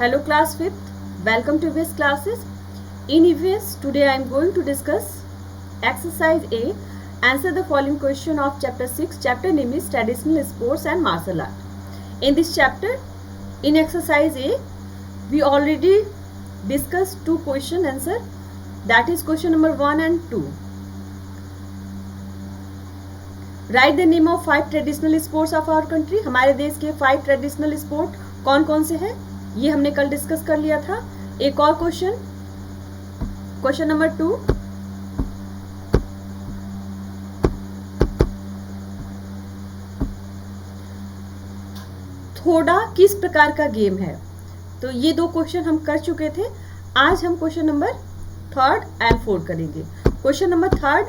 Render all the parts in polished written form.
Hello class 5th, welcome to EVS classes. In EVS, today I am going to discuss exercise A. Answer the following question of chapter 6. Chapter name is Traditional Sports and Martial Art. In this chapter, in exercise A, we already discussed two question answer, that is question number 1 and 2. Write the name of 5 traditional sports of our country. हमारे देश के 5 traditional sport कौन कौन से हैं, ये हमने कल डिस्कस कर लिया था. एक और क्वेश्चन नंबर 2. थोड़ा किस प्रकार का गेम है. तो ये दो क्वेश्चन हम कर चुके थे. आज हम क्वेश्चन नंबर 3 एंड 4 करेंगे. क्वेश्चन नंबर 3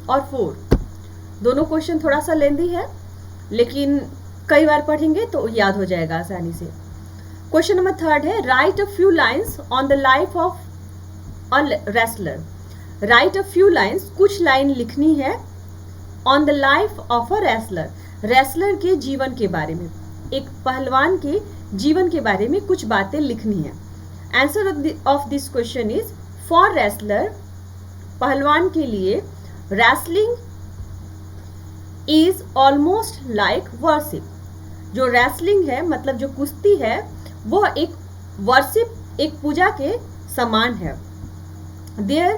और 4 दोनों क्वेश्चन थोड़ा सा लेंदी है, लेकिन कई बार पढ़ेंगे तो याद हो जाएगा आसानी से. क्वेश्चन नंबर 3 है, right a few lines on the life of a wrestler. Right a few lines, कुछ लाइन लिखनी है on the life of a wrestler. Wrestler के जीवन के बारे में, एक पहलवान के जीवन के बारे में कुछ बातें लिखनी है. Answer of this question is, for wrestler, पहलवान के लिए, wrestling is almost like worship. जो रेसलिंग है, मतलब जो कुश्ती है, वह एक वर्शिप, एक पूजा के समान है. There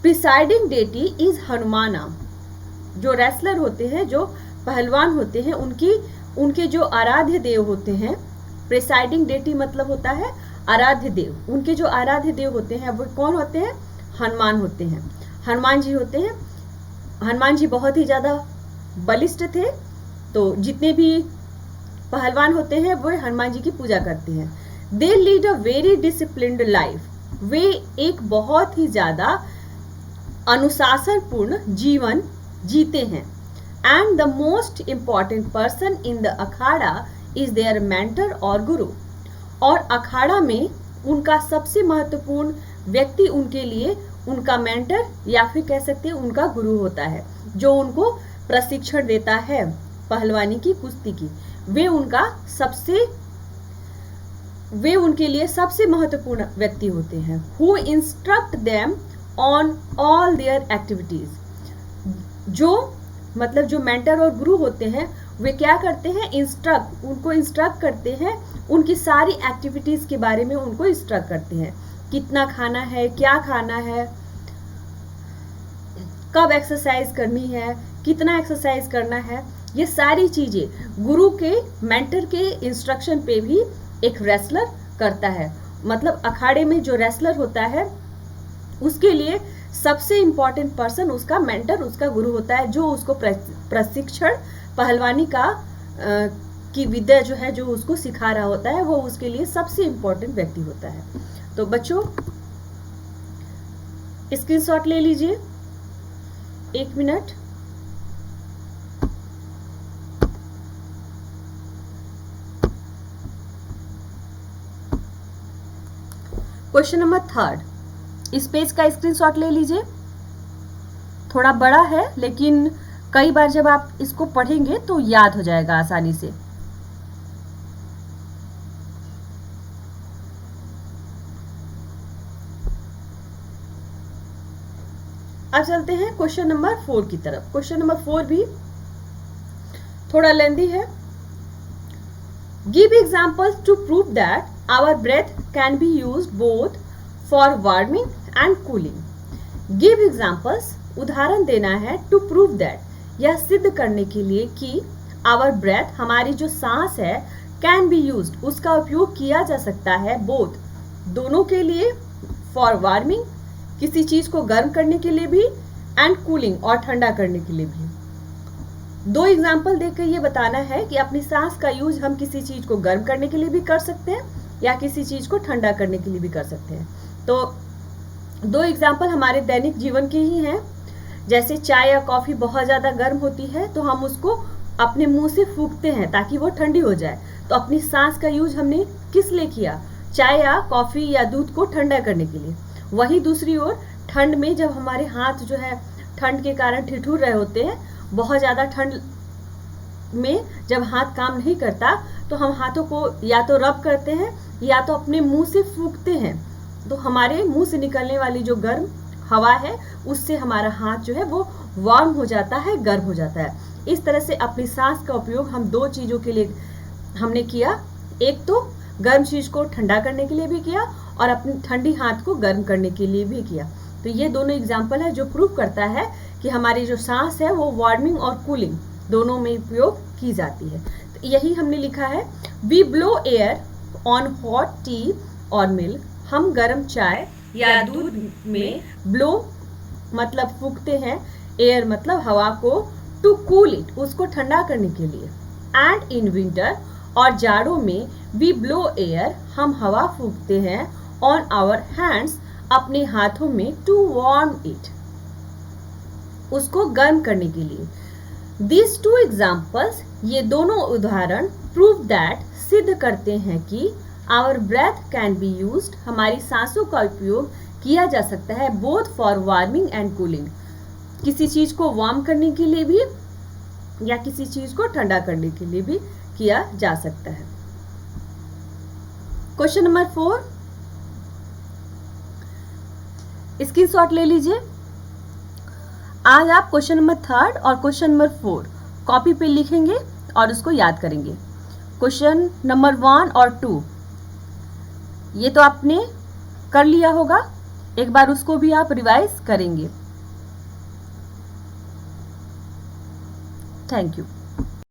presiding deity is Hanuman. जो रेसलर होते हैं, जो पहलवान होते हैं, उनके जो आराध्य देव होते हैं, प्रिसाइडिंग डेटी मतलब होता है आराध्य देव. उनके जो आराध्य देव होते हैं वो कौन होते हैं? हनुमान होते हैं. हनुमान जी होते हैं. हनुमान जी बहुत ही ज़्यादा बलिष्ठ थे, तो जितने भी पहलवान होते हैं वो हनुमान जी की पूजा करते हैं. They lead a very disciplined life. वे एक बहुत ही ज़्यादा अनुशासनपूर्ण जीवन जीते हैं. And the most important person in the akhara is their mentor और गुरु. और अखाड़ा में उनका सबसे महत्वपूर्ण व्यक्ति उनके लिए उनका मेंटर या फिर कह सकते हैं उनका गुरु होता है, जो उनको प्रशिक्षण देता है पहलवानी की, कुश्ती की. वे उनके लिए सबसे महत्वपूर्ण व्यक्ति होते हैं. Who instruct them on all their activities. जो मेंटर और गुरु होते हैं, वे क्या करते हैं? उनको इंस्ट्रक्ट करते हैं, उनकी सारी एक्टिविटीज के बारे में उनको इंस्ट्रक्ट करते हैं. कितना खाना है, क्या खाना है, कब एक्सरसाइज करनी है, कितना एक्सरसाइज करना है, ये सारी चीजें गुरु के, मेंटर के इंस्ट्रक्शन पे भी एक रेसलर करता है. मतलब अखाड़े में जो रेसलर होता है, उसके लिए सबसे इंपॉर्टेंट पर्सन उसका मेंटर, उसका गुरु होता है, जो उसको प्रशिक्षण पहलवानी का की विद्या जो है, जो उसको सिखा रहा होता है, वो उसके लिए सबसे इंपॉर्टेंट व्यक्ति होता है. तो बच्चों, स्क्रीनशॉट ले लीजिए, 1 मिनट. क्वेश्चन नंबर 3, इस पेज का स्क्रीनशॉट ले लीजिए. थोड़ा बड़ा है, लेकिन कई बार जब आप इसको पढ़ेंगे तो याद हो जाएगा आसानी से. अब चलते हैं क्वेश्चन नंबर 4 की तरफ. क्वेश्चन नंबर 4 भी थोड़ा लेंदी है. Give examples to prove that our breath can be used both for warming and cooling. Give examples, उदाहरण देना है, टू प्रूव दैट, यह सिद्ध करने के लिए कि आवर ब्रेथ, हमारी जो सांस है, कैन बी यूज्ड, उसका उपयोग किया जा सकता है, बोथ, दोनों के लिए, फॉर वार्मिंग, किसी चीज को गर्म करने के लिए भी, एंड कूलिंग, और ठंडा करने के लिए भी. 2 एग्जाम्पल देकर ये बताना है कि अपनी सांस का यूज हम किसी चीज को गर्म करने के लिए भी कर सकते हैं या किसी चीज को ठंडा करने के लिए भी कर सकते हैं. तो 2 एग्जाम्पल हमारे दैनिक जीवन के ही हैं. जैसे चाय या कॉफी बहुत ज्यादा गर्म होती है, तो हम उसको अपने मुंह से फूंकते हैं ताकि वो ठंडी हो जाए. तो अपनी सांस का यूज हमने किस लिए किया? चाय या कॉफी या दूध को ठंडा करने के लिए. वही दूसरी ओर ठंड में जब हमारे हाथ जो है ठंड के कारण ठिठुर रहे होते हैं, बहुत ज़्यादा ठंड में जब हाथ काम नहीं करता तो हम हाथों को या तो रब करते हैं या तो अपने मुंह से फूंकते हैं, तो हमारे मुंह से निकलने वाली जो गर्म हवा है उससे हमारा हाथ जो है वो वार्म हो जाता है, गर्म हो जाता है। इस तरह से अपनी सांस का उपयोग हम दो चीज़ों के लिए हमने किया, एक तो गर्म चीज को ठंडा करने के लिए भी किया और अपनी ठंडी हाथ को गर्म करने के लिए भी किया। तो ये दोनों एग्जाम्पल है जो प्रूव करता है कि हमारी जो सांस है वो वार्मिंग और कूलिंग दोनों में उपयोग की जाती है। तो यही हमने लिखा है, we blow air on hot tea और मिल्क, हम गर्म चाय या दूध में ब्लो मतलब फूंकते हैं, एयर मतलब हवा को, टू कूल इट उसको ठंडा करने के लिए, एंड इन विंटर और जाड़ों में वी ब्लो एयर हम हवा फूंकते हैं, ऑन आवर हैंड्स अपने हाथों में, टू वार्म इट उसको गर्म करने के लिए। These two examples ये दोनों उदाहरण प्रूव दैट सिद्ध करते हैं कि our breath can be used हमारी सांसों का उपयोग किया जा सकता है, both for warming and cooling किसी चीज को वार्म करने के लिए भी या किसी चीज को ठंडा करने के लिए भी किया जा सकता है। क्वेश्चन नंबर 4 स्क्रीनशॉट ले लीजिए। आज आप क्वेश्चन नंबर 3 और क्वेश्चन नंबर 4 कॉपी पे लिखेंगे और उसको याद करेंगे। क्वेश्चन नंबर 1 और 2 ये तो आपने कर लिया होगा, एक बार उसको भी आप रिवाइज करेंगे। Thank you.